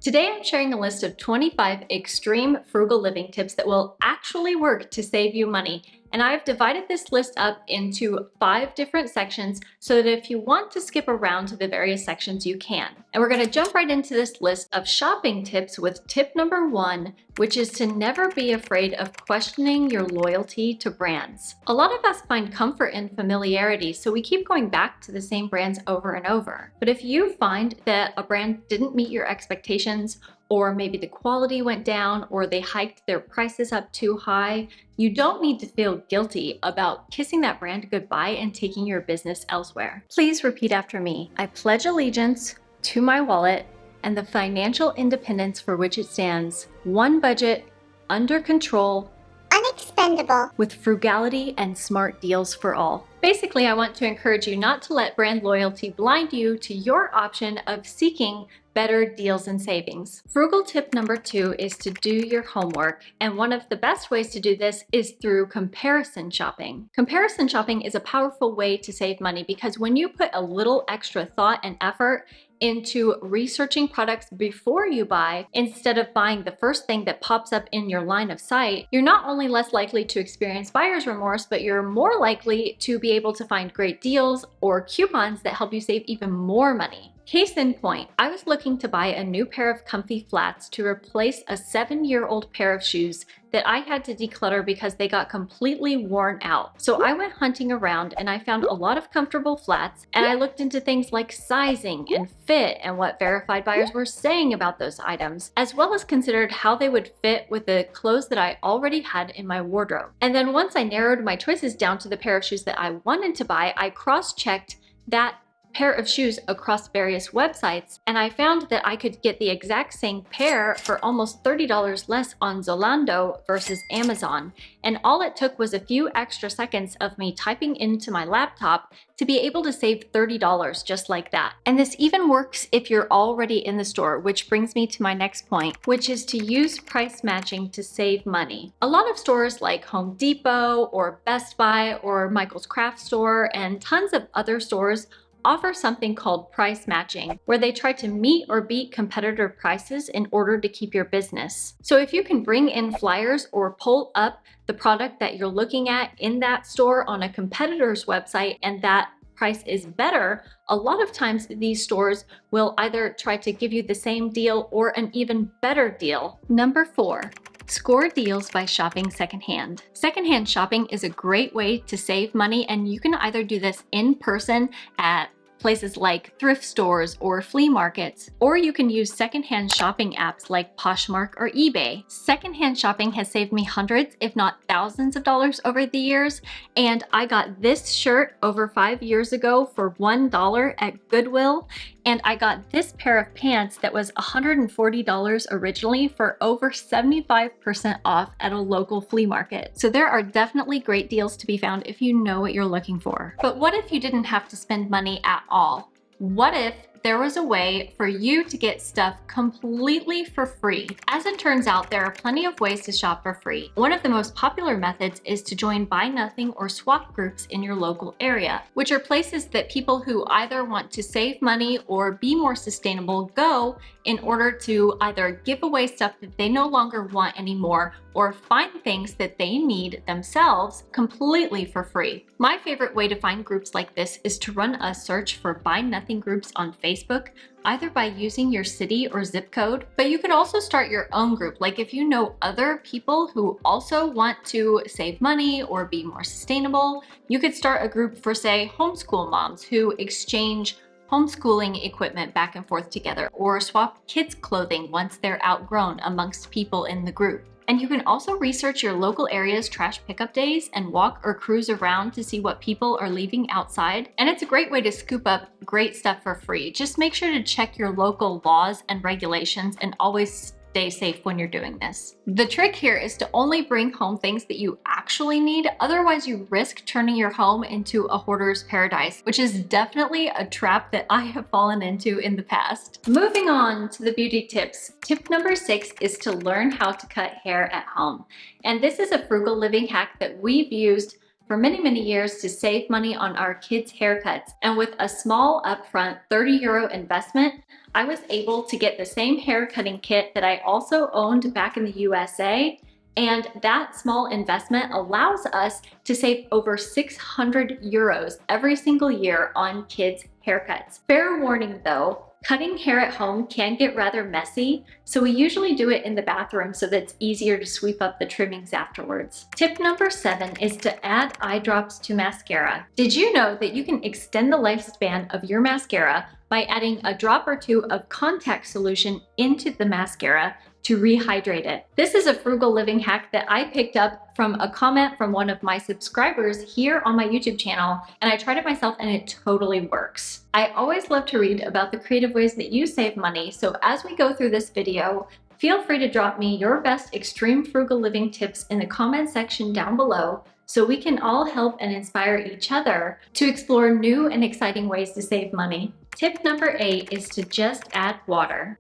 Today I'm sharing a list of 25 extreme frugal living tips that will actually work to save you money. And I've divided this list up into 5 different sections so that if you want to skip around to the various sections, you can. And we're going to jump right into this list of shopping tips with tip number 1, which is to never be afraid of questioning your loyalty to brands. A lot of us find comfort in familiarity, so we keep going back to the same brands over and over. But if you find that a brand didn't meet your expectations, or maybe the quality went down, or they hiked their prices up too high, you don't need to feel guilty about kissing that brand goodbye and taking your business elsewhere. Please repeat after me. I pledge allegiance to my wallet and the financial independence for which it stands. One budget, under control, unexpendable, with frugality and smart deals for all. Basically, I want to encourage you not to let brand loyalty blind you to your option of seeking better deals and savings. Frugal tip number 2 is to do your homework, and one of the best ways to do this is through comparison shopping. Comparison shopping is a powerful way to save money because when you put a little extra thought and effort into researching products before you buy, instead of buying the first thing that pops up in your line of sight, you're not only less likely to experience buyer's remorse, but you're more likely to be able to find great deals or coupons that help you save even more money. Case in point, I was looking to buy a new pair of comfy flats to replace a 7-year-old pair of shoes that I had to declutter because they got completely worn out. So I went hunting around and I found a lot of comfortable flats, and I looked into things like sizing and fit and what verified buyers were saying about those items, as well as considered how they would fit with the clothes that I already had in my wardrobe. And then once I narrowed my choices down to the pair of shoes that I wanted to buy, I cross-checked that pair of shoes across various websites, and I found that I could get the exact same pair for almost $30 less on Zalando versus Amazon. And all it took was a few extra seconds of me typing into my laptop to be able to save $30 just like that. And this even works if you're already in the store, which brings me to my next point, which is to use price matching to save money. A lot of stores like Home Depot or Best Buy or Michael's Craft Store and tons of other stores offer something called price matching, where they try to meet or beat competitor prices in order to keep your business. So if you can bring in flyers or pull up the product that you're looking at in that store on a competitor's website and that price is better, a lot of times these stores will either try to give you the same deal or an even better deal. Number 4. Score deals by shopping secondhand. Secondhand shopping is a great way to save money, and you can either do this in person at places like thrift stores or flea markets, or you can use secondhand shopping apps like Poshmark or eBay. Secondhand shopping has saved me hundreds, if not thousands of dollars over the years, and I got this shirt over 5 years ago for $1 at Goodwill, and I got this pair of pants that was $140 originally for over 75% off at a local flea market. So there are definitely great deals to be found if you know what you're looking for. But what if you didn't have to spend money at all? What if there was a way for you to get stuff completely for free? As it turns out, there are plenty of ways to shop for free. One of the most popular methods is to join buy nothing or swap groups in your local area, which are places that people who either want to save money or be more sustainable go in order to either give away stuff that they no longer want anymore or find things that they need themselves completely for free. My favorite way to find groups like this is to run a search for buy nothing groups on Facebook, either by using your city or zip code, but you could also start your own group. Like if you know other people who also want to save money or be more sustainable, you could start a group for, say, homeschool moms who exchange homeschooling equipment back and forth together, or swap kids' clothing once they're outgrown amongst people in the group. And you can also research your local area's trash pickup days and walk or cruise around to see what people are leaving outside. And it's a great way to scoop up great stuff for free. Just make sure to check your local laws and regulations and always stay safe when you're doing this. The trick here is to only bring home things that you actually need, otherwise you risk turning your home into a hoarder's paradise, which is definitely a trap that I have fallen into in the past. Moving on to the beauty tips. Tip number 6 is to learn how to cut hair at home. And this is a frugal living hack that we've used for many, many years to save money on our kids' haircuts. And with a small upfront €30 investment, I was able to get the same hair cutting kit that I also owned back in the USA. And that small investment allows us to save over €600 every single year on kids' haircuts. Fair warning though, cutting hair at home can get rather messy, so we usually do it in the bathroom so that it's easier to sweep up the trimmings afterwards. Tip number 7 is to add eye drops to mascara. Did you know that you can extend the lifespan of your mascara by adding a drop or two of contact solution into the mascara to rehydrate it? This is a frugal living hack that I picked up from a comment from one of my subscribers here on my YouTube channel, and I tried it myself and it totally works. I always love to read about the creative ways that you save money, so as we go through this video, feel free to drop me your best extreme frugal living tips in the comment section down below so we can all help and inspire each other to explore new and exciting ways to save money. Tip number 8 is to just add water.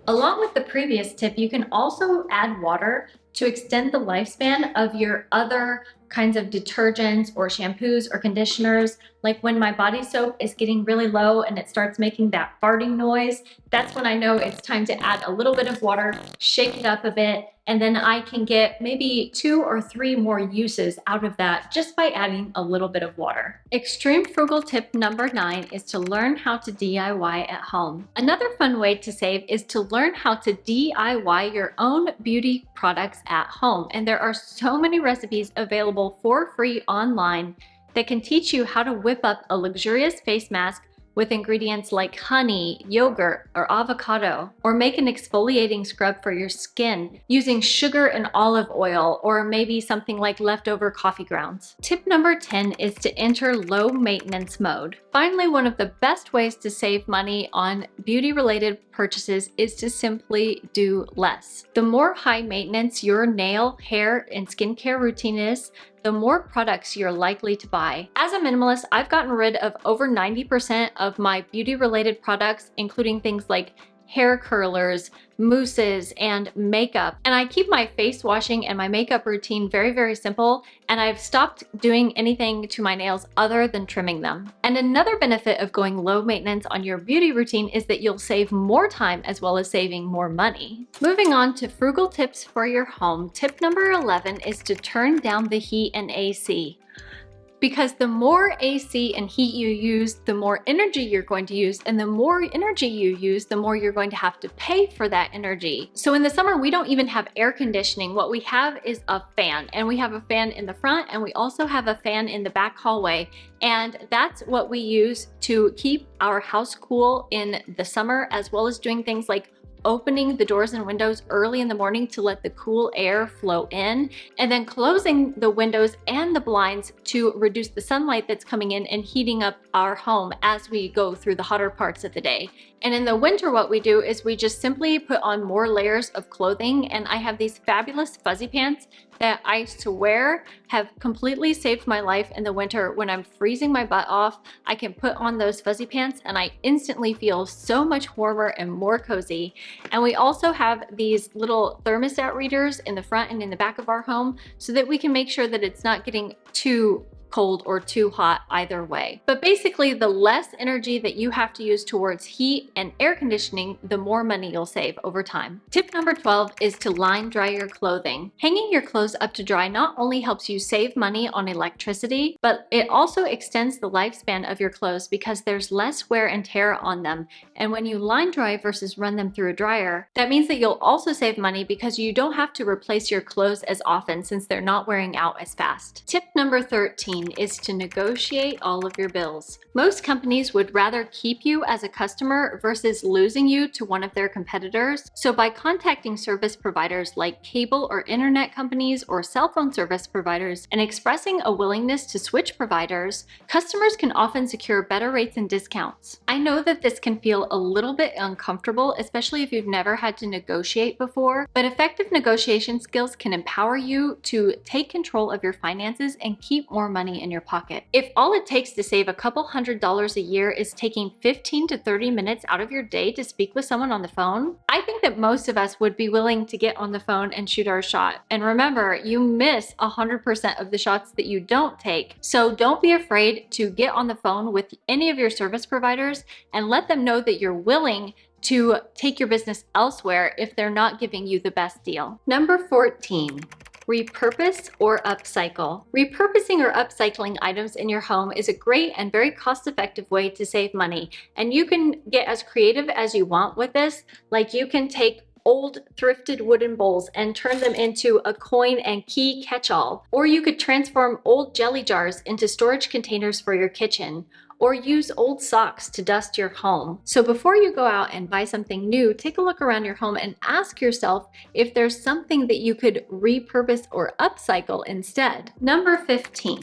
Along with the previous tip, you can also add water to extend the lifespan of your other kinds of detergents or shampoos or conditioners. Like when my body soap is getting really low and it starts making that farting noise, that's when I know it's time to add a little bit of water, shake it up a bit, and then I can get maybe 2 or 3 more uses out of that just by adding a little bit of water. Extreme frugal tip number 9 is to learn how to DIY at home. Another fun way to save is to learn how to DIY your own beauty products at home. And there are so many recipes available for free online that can teach you how to whip up a luxurious face mask with ingredients like honey, yogurt, or avocado, or make an exfoliating scrub for your skin using sugar and olive oil, or maybe something like leftover coffee grounds. Tip number 10 is to enter low maintenance mode. Finally, one of the best ways to save money on beauty-related purchases is to simply do less. The more high maintenance your nail, hair, and skincare routine is, the more products you're likely to buy. As a minimalist, I've gotten rid of over 90% of my beauty-related products, including things like hair curlers, mousses, and makeup. And I keep my face washing and my makeup routine very, very simple, and I've stopped doing anything to my nails other than trimming them. And another benefit of going low maintenance on your beauty routine is that you'll save more time as well as saving more money. Moving on to frugal tips for your home, tip number 11 is to turn down the heat and AC. Because the more AC and heat you use, the more energy you're going to use, and the more energy you use, the more you're going to have to pay for that energy. So in the summer, we don't even have air conditioning. What we have is a fan, and we have a fan in the front, and we also have a fan in the back hallway. And that's what we use to keep our house cool in the summer, as well as doing things like opening the doors and windows early in the morning to let the cool air flow in, and then closing the windows and the blinds to reduce the sunlight that's coming in and heating up our home as we go through the hotter parts of the day. And in the winter, what we do is we just simply put on more layers of clothing, and I have these fabulous fuzzy pants that I swear have completely saved my life in the winter. When I'm freezing my butt off, I can put on those fuzzy pants and I instantly feel so much warmer and more cozy. And we also have these little thermostat readers in the front and in the back of our home so that we can make sure that it's not getting too cold or too hot either way. But basically, the less energy that you have to use towards heat and air conditioning, the more money you'll save over time. Tip number 12 is to line dry your clothing. Hanging your clothes up to dry not only helps you save money on electricity, but it also extends the lifespan of your clothes because there's less wear and tear on them. And when you line dry versus run them through a dryer, that means that you'll also save money because you don't have to replace your clothes as often since they're not wearing out as fast. Tip number 13 is to negotiate all of your bills. Most companies would rather keep you as a customer versus losing you to one of their competitors. So by contacting service providers like cable or internet companies or cell phone service providers and expressing a willingness to switch providers, customers can often secure better rates and discounts. I know that this can feel a little bit uncomfortable, especially if you've never had to negotiate before, but effective negotiation skills can empower you to take control of your finances and keep more money money in your pocket. If all it takes to save a couple $100s a year is taking 15 to 30 minutes out of your day to speak with someone on the phone, I think that most of us would be willing to get on the phone and shoot our shot. And remember, you miss 100% of the shots that you don't take. So don't be afraid to get on the phone with any of your service providers and let them know that you're willing to take your business elsewhere if they're not giving you the best deal. Number 14. Repurpose or upcycle. Repurposing or upcycling items in your home is a great and very cost-effective way to save money. And you can get as creative as you want with this. Like you can take old thrifted wooden bowls and turn them into a coin and key catch-all. Or you could transform old jelly jars into storage containers for your kitchen. Or use old socks to dust your home. So before you go out and buy something new, take a look around your home and ask yourself if there's something that you could repurpose or upcycle instead. Number 15.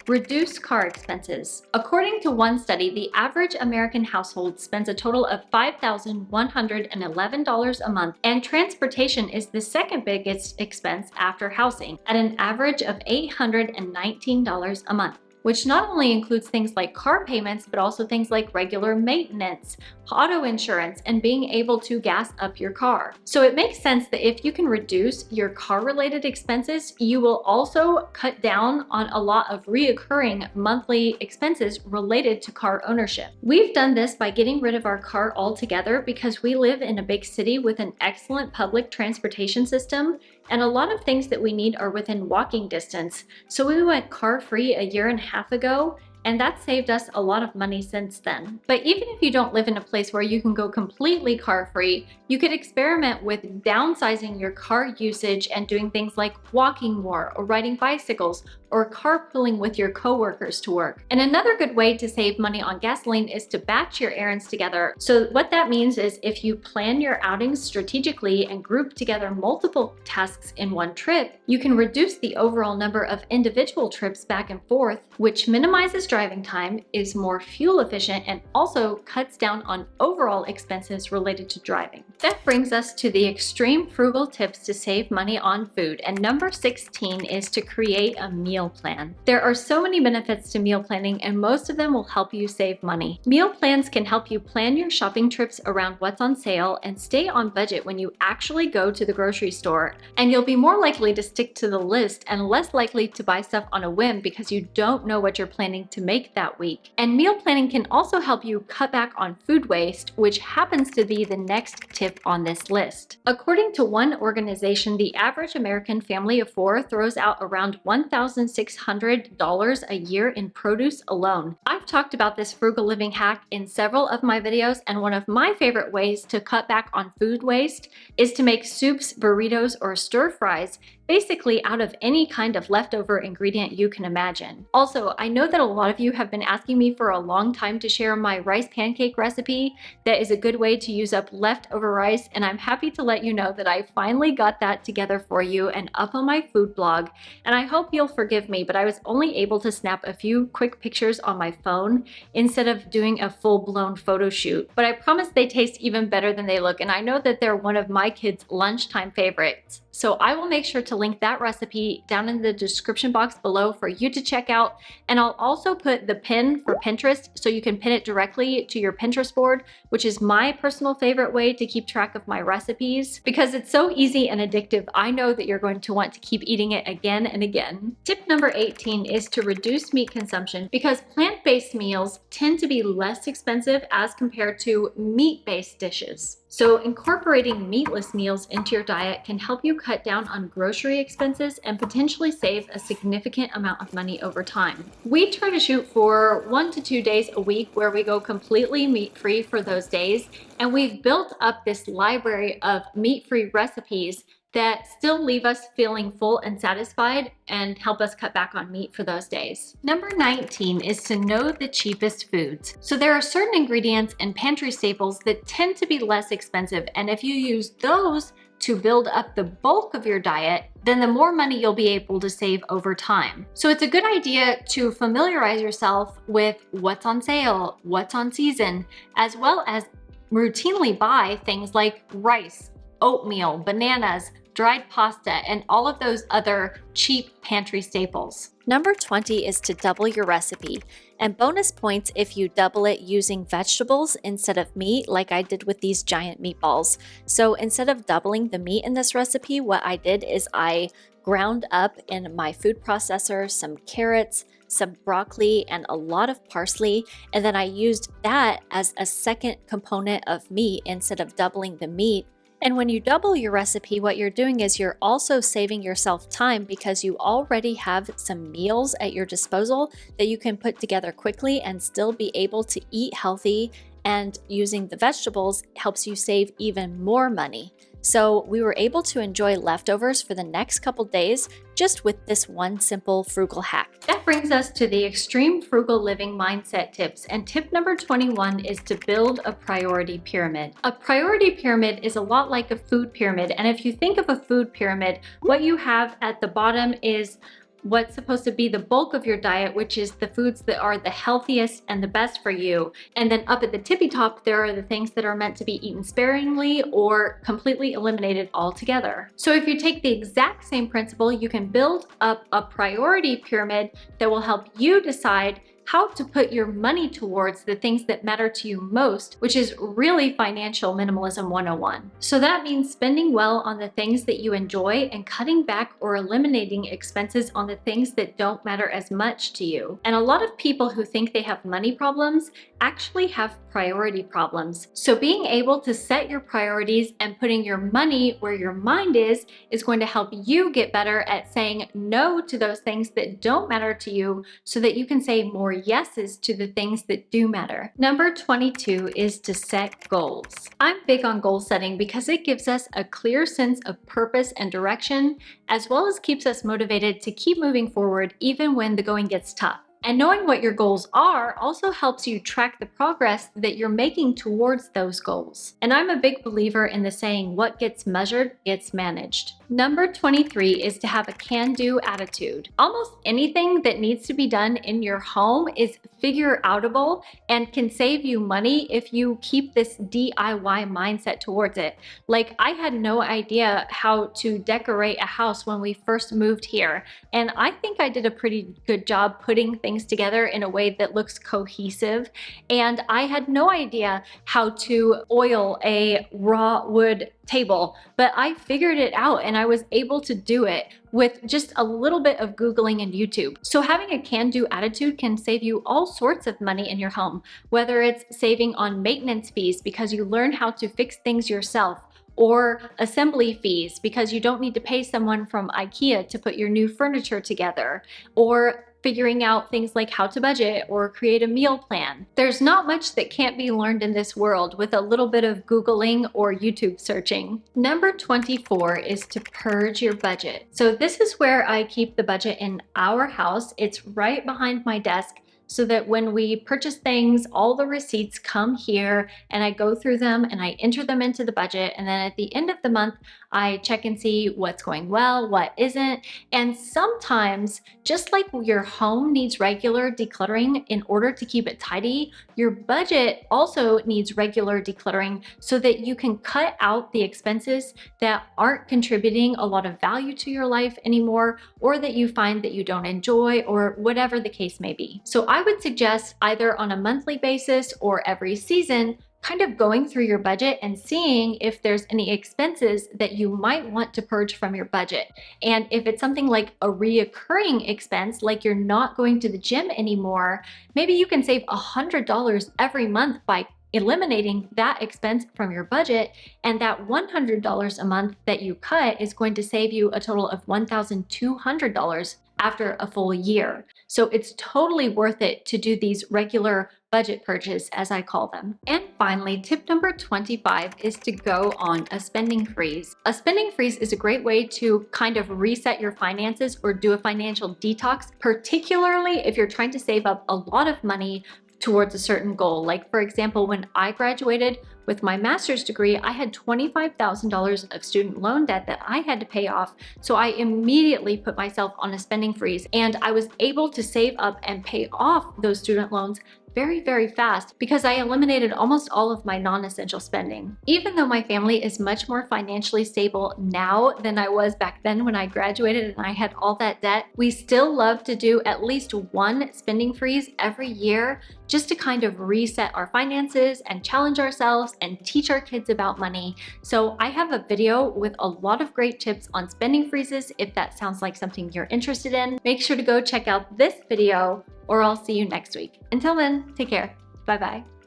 Reduce car expenses. According to one study, the average American household spends a total of $5,111 a month, and transportation is the second biggest expense after housing, at an average of $819 a month, which not only includes things like car payments, but also things like regular maintenance, auto insurance, and being able to gas up your car. So it makes sense that if you can reduce your car-related expenses, you will also cut down on a lot of reoccurring monthly expenses related to car ownership. We've done this by getting rid of our car altogether because we live in a big city with an excellent public transportation system, and a lot of things that we need are within walking distance. So we went car-free a year and a half ago, and that saved us a lot of money since then. But even if you don't live in a place where you can go completely car-free, you could experiment with downsizing your car usage and doing things like walking more or riding bicycles or carpooling with your coworkers to work. And another good way to save money on gasoline is to batch your errands together. So what that means is if you plan your outings strategically and group together multiple tasks in one trip, you can reduce the overall number of individual trips back and forth, which minimizes driving time, is more fuel efficient, and also cuts down on overall expenses related to driving. That brings us to the extreme frugal tips to save money on food. And number 16 is to create a meal plan. There are so many benefits to meal planning, and most of them will help you save money. Meal plans can help you plan your shopping trips around what's on sale and stay on budget when you actually go to the grocery store. And you'll be more likely to stick to the list and less likely to buy stuff on a whim because you don't know what you're planning to make that week. And meal planning can also help you cut back on food waste, which happens to be the next tip on this list. According to one organization, the average American family of 4 throws out around $1,600 a year in produce alone. I've talked about this frugal living hack in several of my videos, and one of my favorite ways to cut back on food waste is to make soups, burritos, or stir fries basically out of any kind of leftover ingredient you can imagine. Also, I know that a lot of you have been asking me for a long time to share my rice pancake recipe that is a good way to use up leftover rice, and I'm happy to let you know that I finally got that together for you and up on my food blog. And I hope you'll forgive me, but I was only able to snap a few quick pictures on my phone instead of doing a full-blown photo shoot. But I promise they taste even better than they look, and I know that they're one of my kids' lunchtime favorites. So I will make sure to link that recipe down in the description box below for you to check out. And I'll also put the pin for Pinterest so you can pin it directly to your Pinterest board, which is my personal favorite way to keep track of my recipes. Because it's so easy and addictive, I know that you're going to want to keep eating it again and again. Tip number 18 is to reduce meat consumption because plant-based meals tend to be less expensive as compared to meat-based dishes. So incorporating meatless meals into your diet can help you cut down on grocery expenses and potentially save a significant amount of money over time. We try to shoot for 1 to 2 days a week where we go completely meat-free for those days, and we've built up this library of meat-free recipes that still leave us feeling full and satisfied and help us cut back on meat for those days. Number 19 is to know the cheapest foods. So there are certain ingredients and pantry staples that tend to be less expensive, and if you use those to build up the bulk of your diet, then the more money you'll be able to save over time. So it's a good idea to familiarize yourself with what's on sale, what's on season, as well as routinely buy things like rice, oatmeal, bananas, dried pasta, and all of those other cheap pantry staples. Number 20 is to double your recipe, and bonus points if you double it using vegetables instead of meat, like I did with these giant meatballs. So instead of doubling the meat in this recipe, what I did is I ground up in my food processor some carrots, some broccoli, and a lot of parsley, and then I used that as a second component of meat instead of doubling the meat. And when you double your recipe, what you're doing is you're also saving yourself time because you already have some meals at your disposal that you can put together quickly and still be able to eat healthy, and using the vegetables helps you save even more money. So we were able to enjoy leftovers for the next couple days just with this one simple frugal hack. That brings us to the extreme frugal living mindset tips. And tip number 21 is to build a priority pyramid. A priority pyramid is a lot like a food pyramid. And if you think of a food pyramid, what you have at the bottom is what's supposed to be the bulk of your diet, which is the foods that are the healthiest and the best for you. And then up at the tippy top, there are the things that are meant to be eaten sparingly or completely eliminated altogether. So if you take the exact same principle, you can build up a priority pyramid that will help you decide how to put your money towards the things that matter to you most, which is really financial minimalism 101. So that means spending well on the things that you enjoy and cutting back or eliminating expenses on the things that don't matter as much to you. And a lot of people who think they have money problems actually have priority problems. So being able to set your priorities and putting your money where your mind is going to help you get better at saying no to those things that don't matter to you so that you can say more yeses to the things that do matter. Number 22 is to set goals. I'm big on goal setting because it gives us a clear sense of purpose and direction, as well as keeps us motivated to keep moving forward even when the going gets tough. And knowing what your goals are also helps you track the progress that you're making towards those goals. And I'm a big believer in the saying, what gets measured gets managed. Number 23 is to have a can-do attitude. Almost anything that needs to be done in your home is figure-outable and can save you money if you keep this DIY mindset towards it. Like, I had no idea how to decorate a house when we first moved here, and I think I did a pretty good job putting things together in a way that looks cohesive. And I had no idea how to oil a raw wood table, but I figured it out and I was able to do it with just a little bit of Googling and YouTube. So having a can-do attitude can save you all sorts of money in your home, whether it's saving on maintenance fees because you learn how to fix things yourself, or assembly fees because you don't need to pay someone from IKEA to put your new furniture together, or figuring out things like how to budget or create a meal plan. There's not much that can't be learned in this world with a little bit of Googling or YouTube searching. Number 24 is to purge your budget. So this is where I keep the budget in our house. It's right behind my desk, so that when we purchase things, all the receipts come here and I go through them and I enter them into the budget. And then at the end of the month, I check and see what's going well, what isn't. And sometimes, just like your home needs regular decluttering in order to keep it tidy, your budget also needs regular decluttering so that you can cut out the expenses that aren't contributing a lot of value to your life anymore, or that you find that you don't enjoy, or whatever the case may be. So I would suggest either on a monthly basis or every season, kind of going through your budget and seeing if there's any expenses that you might want to purge from your budget. And if it's something like a reoccurring expense, like you're not going to the gym anymore, maybe you can save $100 every month by eliminating that expense from your budget, and that $100 a month that you cut is going to save you a total of $1,200 after a full year. So it's totally worth it to do these regular budget purges, as I call them. And finally, tip number 25 is to go on a spending freeze. A spending freeze is a great way to kind of reset your finances or do a financial detox, particularly if you're trying to save up a lot of money towards a certain goal. Like, for example, when I graduated with my master's degree, I had $25,000 of student loan debt that I had to pay off. So I immediately put myself on a spending freeze, and I was able to save up and pay off those student loans very, very fast because I eliminated almost all of my non-essential spending. Even though my family is much more financially stable now than I was back then when I graduated and I had all that debt, we still love to do at least one spending freeze every year just to kind of reset our finances and challenge ourselves and teach our kids about money. So I have a video with a lot of great tips on spending freezes. If that sounds like something you're interested in, make sure to go check out this video, or I'll see you next week. Until then, take care. Bye-bye.